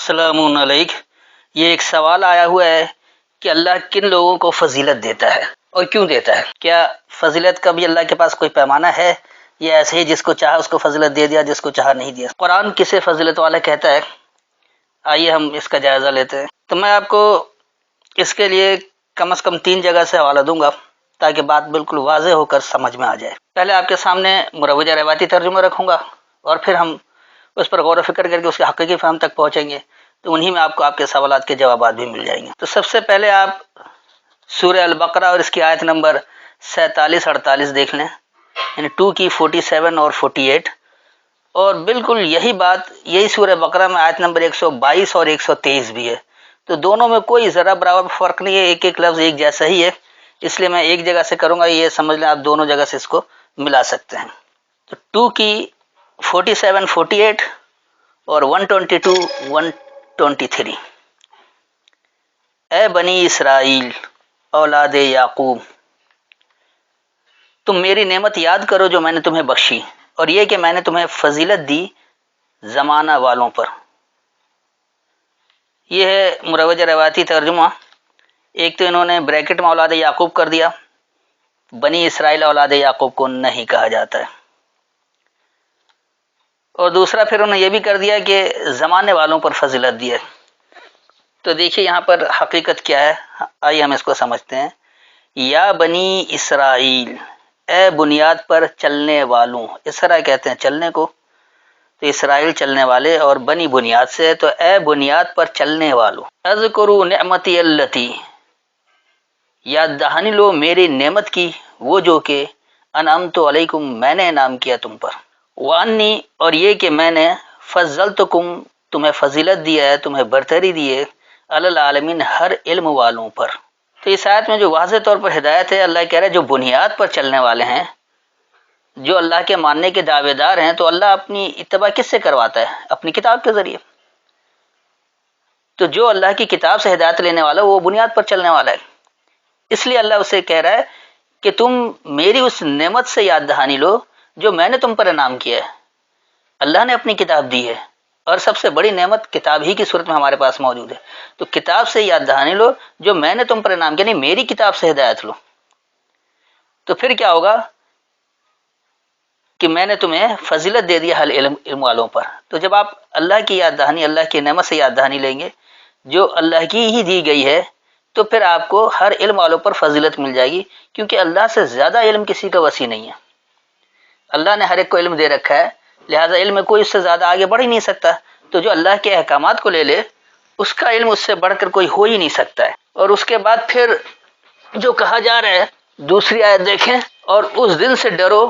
السلام علیکم۔ یہ ایک سوال آیا ہوا ہے کہ اللہ کن لوگوں کو فضیلت دیتا ہے اور کیوں دیتا ہے؟ کیا فضیلت کا بھی اللہ کے پاس کوئی پیمانہ ہے یا ایسے ہی جس کو چاہا اس کو فضیلت دے دیا، جس کو چاہا نہیں دیا؟ قرآن کسے فضیلت والا کہتا ہے؟ آئیے ہم اس کا جائزہ لیتے ہیں۔ تو میں آپ کو اس کے لیے کم از کم 3 جگہ سے حوالہ دوں گا تاکہ بات بالکل واضح ہو کر سمجھ میں آ جائے۔ پہلے آپ کے سامنے مروجہ روایتی ترجمہ رکھوں گا اور پھر ہم اس پر غور و فکر کر کے اس کے حقیقی فہم تک پہنچیں گے، تو انہی میں آپ کو آپ کے سوالات کے جوابات بھی مل جائیں گے۔ تو سب سے پہلے آپ سورہ البقرہ اور اس کی آیت نمبر 47-48 دیکھ لیں، یعنی 2 کی 47 اور 48، اور بالکل یہی سورہ بقرہ میں آیت نمبر 122 اور 123 بھی ہے۔ تو دونوں میں کوئی ذرا برابر فرق نہیں ہے، ایک ایک لفظ ایک جیسا ہی ہے، اس لیے میں ایک جگہ سے کروں گا، یہ سمجھ لیں آپ دونوں جگہ سے اس کو ملا سکتے ہیں۔ تو 2 کی 47-48 اور 122-123، اے بنی اسرائیل اولاد یعقوب، تم میری نعمت یاد کرو جو میں نے تمہیں بخشی، اور یہ کہ میں نے تمہیں فضیلت دی زمانہ والوں پر۔ یہ ہے مروجہ روایتی ترجمہ۔ ایک تو انہوں نے بریکٹ میں اولاد یعقوب کر دیا، بنی اسرائیل اولاد یعقوب کو نہیں کہا جاتا ہے، اور دوسرا پھر انہوں نے یہ بھی کر دیا کہ زمانے والوں پر فضیلت دی ہے۔ تو دیکھیے یہاں پر حقیقت کیا ہے، آئیے ہم اس کو سمجھتے ہیں۔ یا بنی اسرائیل، اے بنیاد پر چلنے والوں، اسرا کہتے ہیں چلنے کو، تو اسرائیل چلنے والے، اور بنی بنیاد سے، تو اے بنیاد پر چلنے والوں، اذکروا نعمتی اللتی، یاد دہانی لو میری نعمت کی، وہ جو کہ انعمت علیکم میں نے انعام کیا تم پر، وانی، اور یہ کہ میں نے فضلتکم تمہیں فضیلت دیا ہے، تمہیں برتری دی ہے، علی العالمین ہر علم والوں پر۔ تو اس آیت میں جو واضح طور پر ہدایت ہے، اللہ کہہ رہا ہے جو بنیاد پر چلنے والے ہیں، جو اللہ کے ماننے کے دعوے دار ہیں، تو اللہ اپنی اتباع کس سے کرواتا ہے؟ اپنی کتاب کے ذریعے۔ تو جو اللہ کی کتاب سے ہدایت لینے والا وہ بنیاد پر چلنے والا ہے، اس لیے اللہ اسے کہہ رہا ہے کہ تم میری اس نعمت سے یاد دہانی لو جو میں نے تم پر انعام کیا ہے۔ اللہ نے اپنی کتاب دی ہے، اور سب سے بڑی نعمت کتاب ہی کی صورت میں ہمارے پاس موجود ہے، تو کتاب سے یاد دہانی لو جو میں نے تم پر انعام کیا، نہیں میری کتاب سے ہدایت لو۔ تو پھر کیا ہوگا کہ میں نے تمہیں فضیلت دے دیا علم والوں پر۔ تو جب آپ اللہ کی یاد دہانی، اللہ کی نعمت سے یاد دہانی لیں گے جو اللہ کی ہی دی گئی ہے، تو پھر آپ کو ہر علم والوں پر فضیلت مل جائے گی، کیونکہ اللہ سے زیادہ علم کسی کا وسیع نہیں ہے۔ اللہ نے ہر ایک کو علم دے رکھا ہے، لہذا علم میں کوئی اس سے زیادہ آگے بڑھ ہی نہیں سکتا۔ تو جو اللہ کے احکامات کو لے لے، اس کا علم اس سے بڑھ کر کوئی ہو ہی نہیں سکتا ہے۔ اور اس کے بعد پھر جو کہا جا رہا ہے، دوسری آیت دیکھیں، اور اس دن سے ڈرو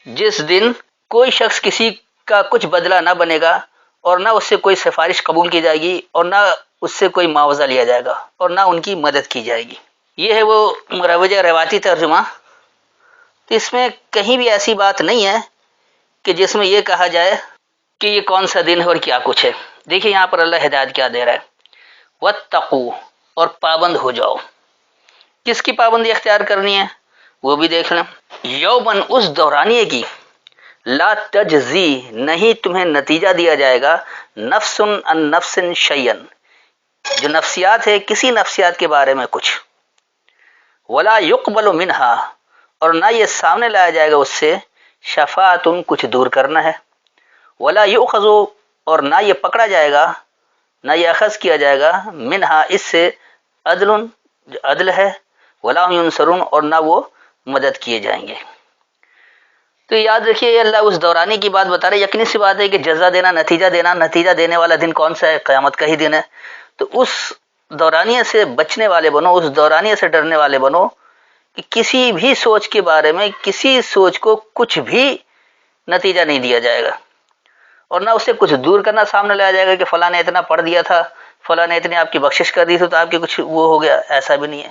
جس دن کوئی شخص کسی کا کچھ بدلہ نہ بنے گا، اور نہ اس سے کوئی سفارش قبول کی جائے گی، اور نہ اس سے کوئی معاوضہ لیا جائے گا، اور نہ ان کی مدد کی جائے گی۔ یہ ہے وہ مروجہ روایتی ترجمہ۔ تو اس میں کہیں بھی ایسی بات نہیں ہے کہ جس میں یہ کہا جائے کہ یہ کون سا دن ہے اور کیا کچھ ہے۔ دیکھیے یہاں پر اللہ ہدایت کیا دے رہا ہے، واتقوا، اور پابند ہو جاؤ۔ کس کی پابندی اختیار کرنی ہے وہ بھی دیکھ لیں۔ یومن، اس دورانیے کی، لا تجزی، نہیں تمہیں نتیجہ دیا جائے گا، نفس عن نفس شیئا، جو نفسیات ہے کسی نفسیات کے بارے میں کچھ، ولا یقبل منہا، اور نہ یہ سامنے لایا جائے گا اس سے، شفاعت، کچھ دور کرنا ہے، ولا یؤخذ، اور نہ یہ پکڑا جائے گا، نہ یہ اخذ کیا جائے گا، منہا، اس سے، عدل، جو عدل ہے، ولا هم ینصرون، اور نہ وہ مدد کیے جائیں گے۔ تو یاد رکھیے اللہ اس دورانی کی بات بتا رہے، یقینی سی بات ہے کہ جزا دینا، نتیجہ دینے والا دن کون سا ہے؟ قیامت کا ہی دن ہے۔ تو اس دورانیے سے بچنے والے بنو، اس دورانیے سے ڈرنے والے بنو کہ کسی بھی سوچ کے بارے میں، کسی سوچ کو کچھ بھی نتیجہ نہیں دیا جائے گا، اور نہ اسے کچھ دور کرنا سامنے لایا جائے گا کہ فلاں نے اتنا پڑھ دیا تھا، فلاں نے اتنی آپ کی بخشش کر دی تھی تو آپ کی کچھ وہ ہو گیا، ایسا بھی نہیں ہے۔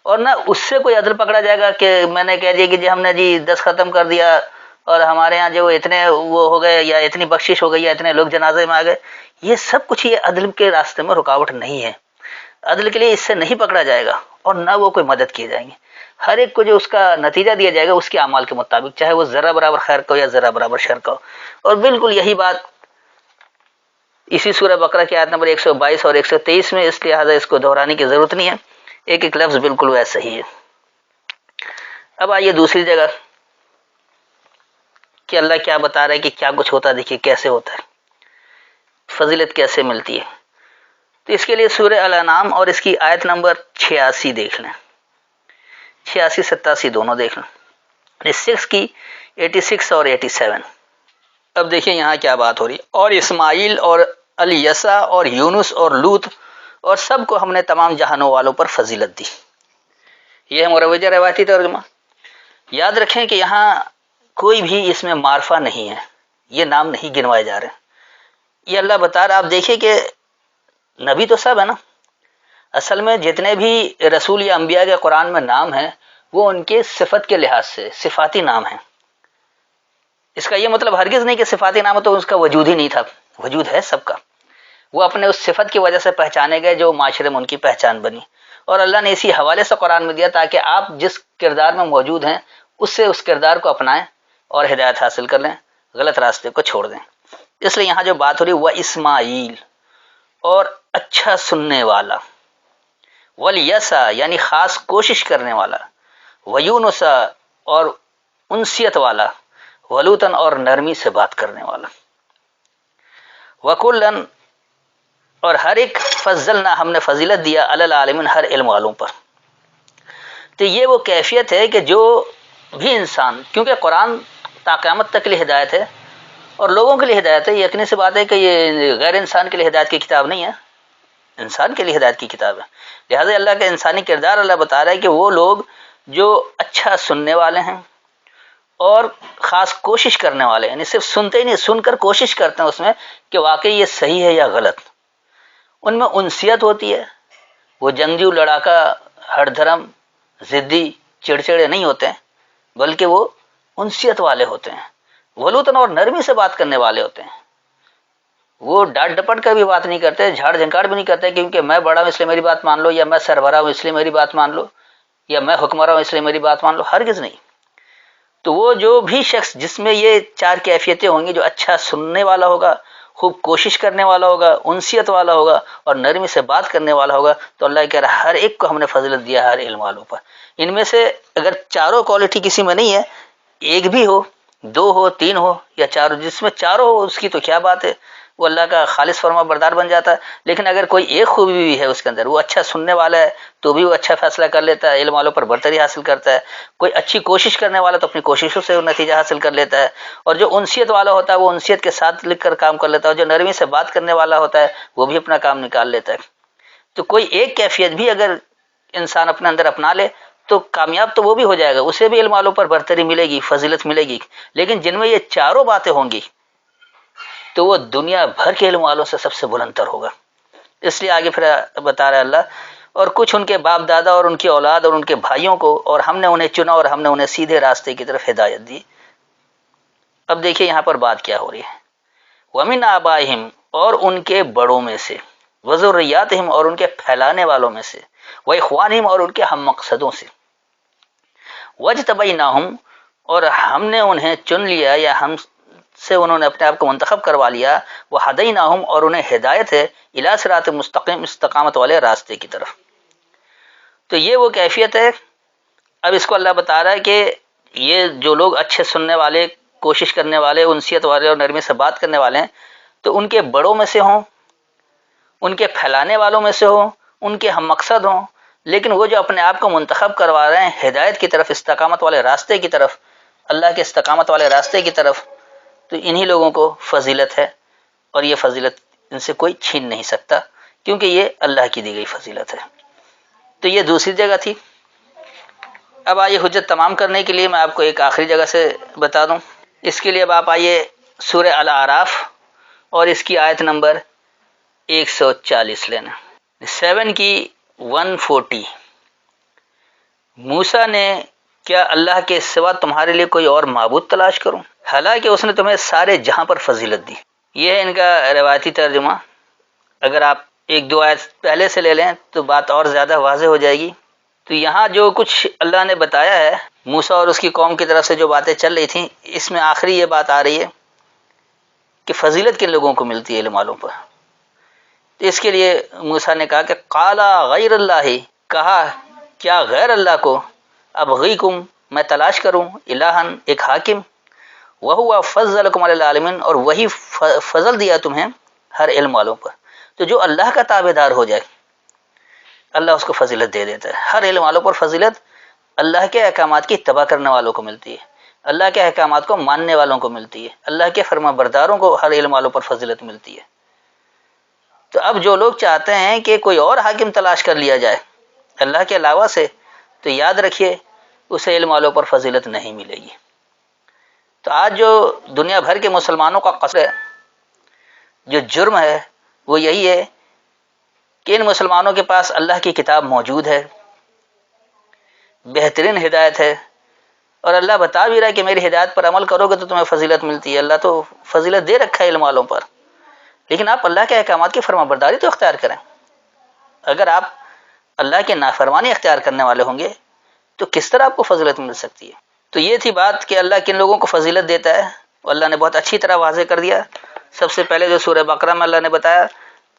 اور نہ اس سے کوئی عدل پکڑا جائے گا کہ میں نے کہہ دیا کہ جی ہم نے 10 ختم کر دیا اور ہمارے ہاں جو اتنے وہ ہو گئے، یا اتنی بخشش ہو گئی، یا اتنے لوگ جنازے میں آ گئے، یہ سب کچھ یہ عدل کے راستے میں رکاوٹ نہیں ہے۔ عدل کے لیے اس سے نہیں پکڑا جائے گا، اور نہ وہ کوئی مدد کیے جائیں گے۔ ہر ایک کو جو اس کا نتیجہ دیا جائے گا اس کے اعمال کے مطابق، چاہے وہ ذرہ برابر خیر کا ہو یا ذرہ برابر شر کا ہو۔ اور بالکل یہی بات اسی سورہ بقرہ کی آیت نمبر 122 اور 123 میں، اس لحاظہ اس کو دہرانے کی ضرورت نہیں ہے، ایک ایک لفظ بالکل ویسا ہی ہے۔ اب آئیے دوسری جگہ کہ اللہ کیا بتا رہا ہے کہ کیا کچھ ہوتا ہے، دیکھیے کیسے ہوتا ہے، فضیلت کیسے ملتی ہے۔ تو اس کے لیے سورہ الانعام اور اس کی آیت نمبر 86 دیکھ لیں، 86 87 دونوں دیکھ لیں، 6 کی 86 اور 87۔ اب دیکھیں یہاں کیا بات ہو رہی ہے، اور اسماعیل اور الیسع اور یونس اور لوط اور سب کو ہم نے تمام جہانوں والوں پر فضیلت دی۔ یہ ہے مروجہ روایتی ترجمہ۔ یاد رکھیں کہ یہاں کوئی بھی اس میں معرفہ نہیں ہے، یہ نام نہیں گنوائے جا رہے، یہ اللہ بتا رہا۔ آپ دیکھیں کہ نبی تو سب ہے نا، اصل میں جتنے بھی رسول یا انبیاء کے قرآن میں نام ہیں وہ ان کے صفت کے لحاظ سے صفاتی نام ہیں۔ اس کا یہ مطلب ہرگز نہیں کہ صفاتی نام تو اس کا وجود ہی نہیں تھا، وجود ہے سب کا، وہ اپنے اس صفت کی وجہ سے پہچانے گئے جو معاشرے میں ان کی پہچان بنی، اور اللہ نے اسی حوالے سے قرآن میں دیا تاکہ آپ جس کردار میں موجود ہیں اس سے اس کردار کو اپنائیں اور ہدایت حاصل کر لیں، غلط راستے کو چھوڑ دیں۔ اس لیے یہاں جو بات ہو رہی وہ اسماعیل اور اچھا سننے والا، والیسع یعنی خاص کوشش کرنے والا، ویونس اور انسیت والا، ولوطن اور نرمی سے بات کرنے والا، وکلن اور ہر ایک فضلنا ہم نے فضیلت دیا علی العالمین ہر علم والوں پر۔ تو یہ وہ کیفیت ہے کہ جو بھی انسان، کیونکہ قرآن تا قیامت تک کے لیے ہدایت ہے اور لوگوں کے لیے ہدایت ہے، یہ یقینی سی بات ہے کہ یہ غیر انسان کے لیے ہدایت کی کتاب نہیں ہے، انسان کے لیے ہدایت کی کتاب ہے۔ لہٰذا اللہ کا انسانی کردار اللہ بتا رہا ہے کہ وہ لوگ جو اچھا سننے والے ہیں اور خاص کوشش کرنے والے ہیں، یعنی صرف سنتے ہی نہیں، سن کر کوشش کرتے ہیں اس میں کہ واقعی یہ صحیح ہے یا غلط، ان میں انسیت ہوتی ہے، وہ جنگجو لڑاکا ہر دھرم ضدی چڑچڑے نہیں ہوتے ہیں، بلکہ وہ انسیت والے ہوتے ہیں، ولوطن اور نرمی سے بات کرنے والے ہوتے ہیں، وہ ڈانٹ ڈپٹ کر بھی بات نہیں کرتے، جھاڑ جھنکاڑ بھی نہیں کرتے کیونکہ میں بڑا ہوں اس لیے میری بات مان لو، یا میں سربراہ ہوں اس لیے میری بات مان لو، یا میں حکمراں ہوں اس لیے میری بات مان لو، ہرگز نہیں۔ تو وہ جو بھی شخص جس میں یہ چار کیفیتیں ہوں گی، جو اچھا سننے والا ہوگا، خوب کوشش کرنے والا ہوگا، انسیت والا ہوگا اور نرمی سے بات کرنے والا ہوگا، تو اللہ کہہ رہا ہے ہر ایک کو ہم نے فضیلت دیا ہر علم والوں پر۔ ان میں سے اگر چاروں کوالٹی کسی میں نہیں ہے، ایک بھی ہو، دو ہو، تین ہو یا چار، جس میں چاروں ہو اس کی تو کیا بات ہے، وہ اللہ کا خالص فرما بردار بن جاتا ہے۔ لیکن اگر کوئی ایک خوبی بھی ہے اس کے اندر، وہ اچھا سننے والا ہے تو بھی وہ اچھا فیصلہ کر لیتا ہے، علم والوں پر برتری حاصل کرتا ہے، کوئی اچھی کوشش کرنے والا تو اپنی کوششوں سے وہ نتیجہ حاصل کر لیتا ہے، اور جو انسیت والا ہوتا ہے وہ انسیت کے ساتھ لکھ کر کام کر لیتا ہے، اور جو نرمی سے بات کرنے والا ہوتا ہے وہ بھی اپنا کام نکال لیتا ہے۔ تو کوئی ایک کیفیت بھی اگر انسان اپنے اندر اپنا لے تو کامیاب تو وہ بھی ہو جائے گا، اسے بھی علم والوں پر برتری ملے گی، فضیلت ملے گی۔ لیکن جن میں یہ چاروں باتیں ہوں گی تو وہ دنیا بھر کے علم والوں سے سب سے بلند تر ہوگا۔ اس لیے آگے پھر بتا رہا ہے اللہ، اور کچھ ان کے باپ دادا اور ان کی اولاد اور ان کے بھائیوں کو، اور ہم نے انہیں چنا اور ہم نے انہیں سیدھے راستے کی طرف ہدایت دی۔ اب دیکھیے یہاں پر بات کیا ہو رہی ہے، وَمِنْ آبَائِهِمْ اور ان کے بڑوں میں سے، وَذُرِّيَّاتِهِمْ اور ان کے پھیلانے والوں میں سے، وَإِخْوَانِهِمْ اور ان کے ہم مقصدوں سے، وَاجْتَبَيْنَاهُمْ اور ہم نے انہیں چن لیا یا ہم سے انہوں نے اپنے آپ کو منتخب کروا لیا، وَهَدَيْنَاهُمْ اور انہیں ہدایت ہے اِلَىٰ صِرَاطٍ مستقیم، استقامت والے راستے کی طرف۔ تو یہ وہ کیفیت ہے۔ اب اس کو اللہ بتا رہا ہے کہ یہ جو لوگ اچھے سننے والے، کوشش کرنے والے، انسیت والے اور نرمی سے بات کرنے والے ہیں، تو ان کے بڑوں میں سے ہوں، ان کے پھیلانے والوں میں سے ہوں، ان کے ہم مقصد ہوں، لیکن وہ جو اپنے آپ کو منتخب کروا رہے ہیں ہدایت کی طرف، استقامت والے راستے کی طرف، اللہ کے استقامت والے راستے کی طرف، تو انہی لوگوں کو فضیلت ہے، اور یہ فضیلت ان سے کوئی چھین نہیں سکتا، کیونکہ یہ اللہ کی دی گئی فضیلت ہے۔ تو یہ دوسری جگہ تھی۔ اب آئیے حجت تمام کرنے کے لیے میں آپ کو ایک آخری جگہ سے بتا دوں۔ اس کے لیے اب آپ آئیے سورہ الاعراف اور اس کی آیت نمبر 140 لینا، 7 کی 140۔ موسیٰ نے کیا اللہ کے سوا تمہارے لیے کوئی اور معبود تلاش کروں، حالانکہ اس نے تمہیں سارے جہاں پر فضیلت دی۔ یہ ہے ان کا روایتی ترجمہ۔ اگر آپ ایک دو آیت پہلے سے لے لیں تو بات اور زیادہ واضح ہو جائے گی۔ تو یہاں جو کچھ اللہ نے بتایا ہے موسیٰ اور اس کی قوم کی طرف سے جو باتیں چل رہی تھیں، اس میں آخری یہ بات آ رہی ہے کہ فضیلت کن لوگوں کو ملتی ہے علم والوں پر۔ تو اس کے لیے موسیٰ نے کہا کہ قالا غیر اللہ، کہا کیا غیر اللہ کو ابغیکم میں تلاش کروں الہن ایک حاکم، وہو فضلکم علی العالمین اور وہی فضل دیا تمہیں ہر علم والوں پر۔ تو جو اللہ کا تابع دار ہو جائے اللہ اس کو فضیلت دے دیتا ہے۔ ہر علم والوں پر فضیلت اللہ کے احکامات کی اتباع کرنے والوں کو ملتی ہے، اللہ کے احکامات کو ماننے والوں کو ملتی ہے، اللہ کے فرما برداروں کو ہر علم والوں پر فضیلت ملتی ہے۔ تو اب جو لوگ چاہتے ہیں کہ کوئی اور حاکم تلاش کر لیا جائے اللہ کے علاوہ سے، تو یاد رکھیے اسے علم والوں پر فضیلت نہیں ملے گی۔ تو آج جو دنیا بھر کے مسلمانوں کا قصر ہے، جو جرم ہے، وہ یہی ہے کہ ان مسلمانوں کے پاس اللہ کی کتاب موجود ہے، بہترین ہدایت ہے، اور اللہ بتا بھی رہا ہے کہ میری ہدایت پر عمل کرو گے تو تمہیں فضیلت ملتی ہے۔ اللہ تو فضیلت دے رکھا ہے علم والوں پر، لیکن آپ اللہ کے احکامات کی فرما برداری تو اختیار کریں۔ اگر آپ اللہ کی نافرمانی اختیار کرنے والے ہوں گے تو کس طرح آپ کو فضیلت مل سکتی ہے؟ تو یہ تھی بات کہ اللہ کن لوگوں کو فضیلت دیتا ہے، اللہ نے بہت اچھی طرح واضح کر دیا۔ سب سے پہلے جو سورہ بقرہ میں اللہ نے بتایا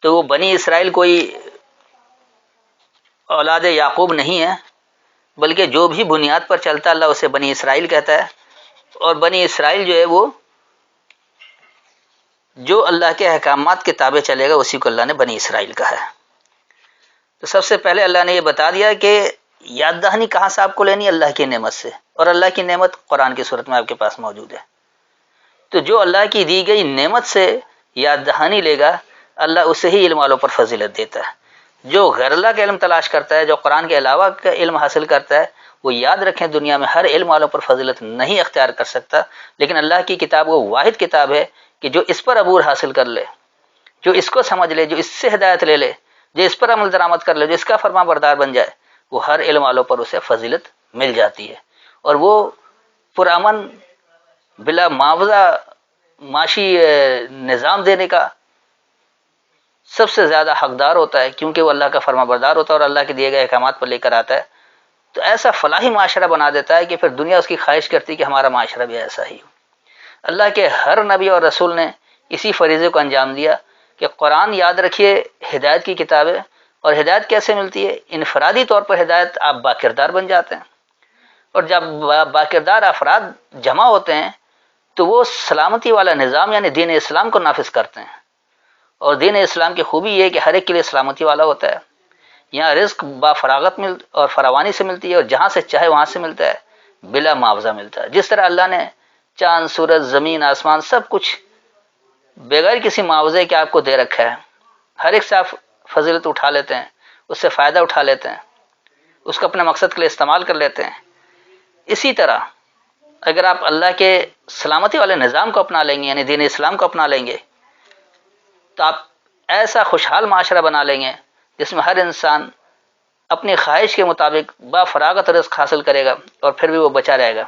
تو وہ بنی اسرائیل کوئی اولاد یعقوب نہیں ہے، بلکہ جو بھی بنیاد پر چلتا اللہ اسے بنی اسرائیل کہتا ہے، اور بنی اسرائیل جو ہے وہ جو اللہ کے احکامات کے تابع چلے گا اسی کو اللہ نے بنی اسرائیل کہا ہے۔ تو سب سے پہلے اللہ نے یہ بتا دیا کہ یاد دہانی کہاں سے آپ کو لینی؟ اللہ کی نعمت سے، اور اللہ کی نعمت قرآن کی صورت میں آپ کے پاس موجود ہے۔ تو جو اللہ کی دی گئی نعمت سے یاد دہانی لے گا اللہ اسے ہی علم والوں پر فضیلت دیتا ہے۔ جو غیر اللہ کا علم تلاش کرتا ہے، جو قرآن کے علاوہ کا علم حاصل کرتا ہے، وہ یاد رکھیں دنیا میں ہر علم والوں پر فضیلت نہیں اختیار کر سکتا، لیکن اللہ کی کتاب وہ واحد کتاب ہے کہ جو اس پر عبور حاصل کر لے، جو اس کو سمجھ لے، جو اس سے ہدایت لے لے، جو اس پر عمل درآمد کر لے، جو اس کا فرما بردار بن جائے، وہ ہر علم والوں پر اسے فضیلت مل جاتی ہے، اور وہ پرامن بلا معاوضہ معاشی نظام دینے کا سب سے زیادہ حقدار ہوتا ہے، کیونکہ وہ اللہ کا فرما بردار ہوتا ہے اور اللہ کے دیے گئے احکامات پر لے کر آتا ہے۔ تو ایسا فلاحی معاشرہ بنا دیتا ہے کہ پھر دنیا اس کی خواہش کرتی کہ ہمارا معاشرہ بھی ایسا ہی ہو۔ اللہ کے ہر نبی اور رسول نے اسی فریضے کو انجام دیا کہ قرآن یاد رکھیے ہدایت کی کتاب ہے، اور ہدایت کیسے ملتی ہے؟ انفرادی طور پر ہدایت، آپ باکردار بن جاتے ہیں، اور جب باکردار افراد جمع ہوتے ہیں تو وہ سلامتی والا نظام یعنی دین اسلام کو نافذ کرتے ہیں، اور دین اسلام کی خوبی یہ ہے کہ ہر ایک کے لیے سلامتی والا ہوتا ہے۔ یہاں رزق با فراغت اور فراوانی سے ملتی ہے، اور جہاں سے چاہے وہاں سے ملتا ہے، بلا معاوضہ ملتا ہے۔ جس طرح اللہ نے چاند، سورج، زمین، آسمان سب کچھ بغیر کسی معاوضے کے آپ کو دے رکھا ہے، ہر ایک سے آپ فضیلت اٹھا لیتے ہیں، اس سے فائدہ اٹھا لیتے ہیں، اس کو اپنے مقصد کے لیے استعمال کر لیتے ہیں۔ اسی طرح اگر آپ اللہ کے سلامتی والے نظام کو اپنا لیں گے یعنی دین اسلام کو اپنا لیں گے تو آپ ایسا خوشحال معاشرہ بنا لیں گے جس میں ہر انسان اپنی خواہش کے مطابق با فراغت رزق حاصل کرے گا، اور پھر بھی وہ بچا رہے گا،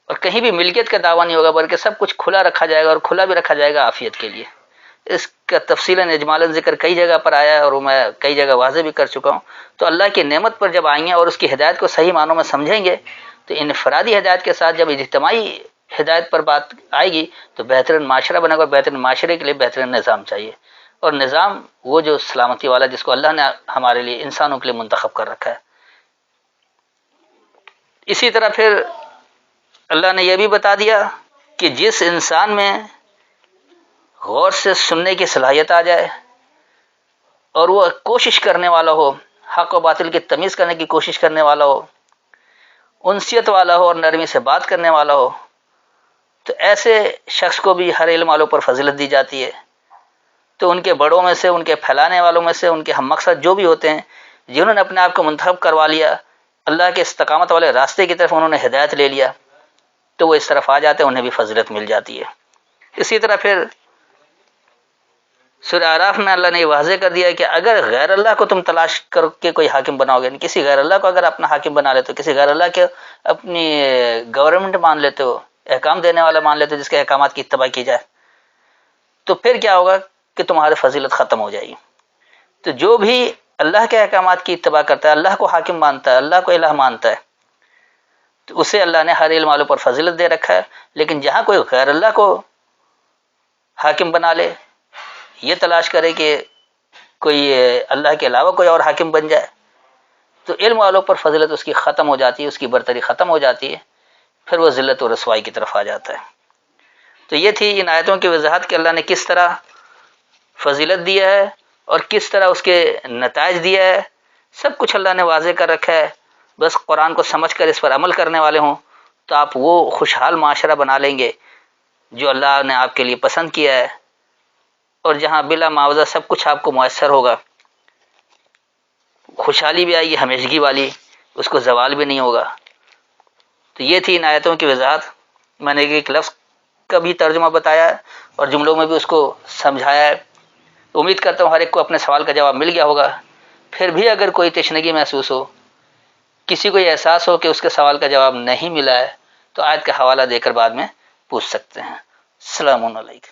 اور کہیں بھی ملکیت کا دعویٰ نہیں ہوگا، بلکہ سب کچھ کھلا رکھا جائے گا، اور کھلا بھی رکھا جائے گا عافیت کے لیے۔ اس کا تفصیلاً اجمالاً ذکر کئی جگہ پر آیا ہے، اور میں کئی جگہ واضح بھی کر چکا ہوں۔ تو اللہ کی نعمت پر جب آئیں گے اور اس کی ہدایت کو صحیح معنوں میں سمجھیں گے تو انفرادی ہدایت کے ساتھ جب اجتماعی ہدایت پر بات آئے گی تو بہترین معاشرہ بنے گا، اور بہترین معاشرے کے لیے بہترین نظام چاہیے، اور نظام وہ جو سلامتی والا جس کو اللہ نے ہمارے لیے انسانوں کے لیے منتخب کر رکھا ہے۔ اسی طرح پھر اللہ نے یہ بھی بتا دیا کہ جس انسان میں غور سے سننے کی صلاحیت آ جائے اور وہ کوشش کرنے والا ہو، حق و باطل کی تمیز کرنے کی کوشش کرنے والا ہو، انسیت والا ہو اور نرمی سے بات کرنے والا ہو، تو ایسے شخص کو بھی ہر علم والوں پر فضیلت دی جاتی ہے۔ تو ان کے بڑوں میں سے، ان کے پھیلانے والوں میں سے، ان کے ہم مقصد جو بھی ہوتے ہیں، جنہوں نے اپنے آپ کو منتخب کروا لیا، اللہ کے استقامت والے راستے کی طرف انہوں نے ہدایت لے لیا، تو وہ اس طرف آ جاتے ہیں، انہیں بھی فضیلت مل جاتی ہے۔ اسی طرح پھر سورہ اعراف میں اللہ نے یہ واضح کر دیا کہ اگر غیر اللہ کو تم تلاش کر کے کوئی حاکم بناؤ گے، کسی غیر اللہ کو اگر اپنا حاکم بنا لیتے ہو، کسی غیر اللہ کے اپنی گورنمنٹ مان لیتے ہو، احکام دینے والا مان لیتے ہو جس کے احکامات کی اتباع کی جائے، تو پھر کیا ہوگا کہ تمہاری فضیلت ختم ہو جائے گی۔ تو جو بھی اللہ کے احکامات کی اتباع کرتا ہے، اللہ کو حاکم مانتا ہے، اللہ کو الہ مانتا ہے، تو اسے اللہ نے ہر علم والوں پر فضیلت دے رکھا ہے۔ لیکن جہاں کوئی غیر اللہ کو حاکم بنا لے یہ تلاش کرے کہ کوئی اللہ کے علاوہ کوئی اور حاکم بن جائے، تو علم والوں پر فضیلت اس کی ختم ہو جاتی ہے، اس کی برتری ختم ہو جاتی ہے، پھر وہ ذلت و رسوائی کی طرف آ جاتا ہے۔ تو یہ تھی ان آیتوں کی وضاحت کہ اللہ نے کس طرح فضیلت دیا ہے اور کس طرح اس کے نتائج دیا ہے، سب کچھ اللہ نے واضح کر رکھا ہے۔ بس قرآن کو سمجھ کر اس پر عمل کرنے والے ہوں تو آپ وہ خوشحال معاشرہ بنا لیں گے جو اللہ نے آپ کے لیے پسند کیا ہے، اور جہاں بلا معاوضہ سب کچھ آپ کو میسر ہوگا، خوشحالی بھی آئے گی ہمیشگی والی، اس کو زوال بھی نہیں ہوگا۔ تو یہ تھی ان آیتوں کی وضاحت۔ میں نے ایک لفظ کا بھی ترجمہ بتایا ہے اور جملوں میں بھی اس کو سمجھایا ہے۔ امید کرتا ہوں ہر ایک کو اپنے سوال کا جواب مل گیا ہوگا۔ پھر بھی اگر کوئی تشنگی محسوس ہو، کسی کو یہ احساس ہو کہ اس کے سوال کا جواب نہیں ملا ہے، تو آیت کا حوالہ دے کر بعد میں پوچھ سکتے ہیں۔ السلام علیکم۔